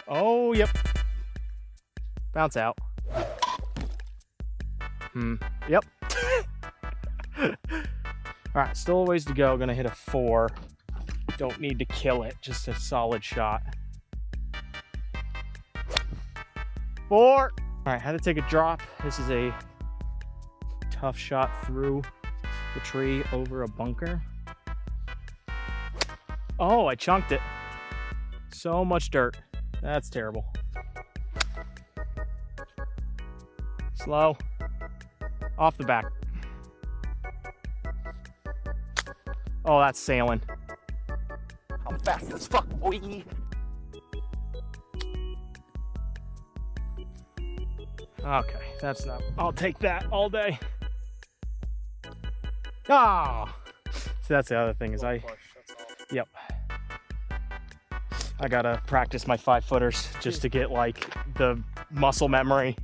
Oh, yep. Bounce out. Yep. All right, still a ways to go. Gonna hit a 4. Don't need to kill it, just a solid shot. 4. All right, had to take a drop. This is a tough shot through the tree over a bunker. Oh, I chunked it. So much dirt. That's terrible. Slow. Off the back. Oh, that's sailing. I'm fast as fuck, boy. Okay, that's not. I'll take that all day. Ah! So that's the other thing is Yep. I gotta practice my 5-footers just to get like the muscle memory.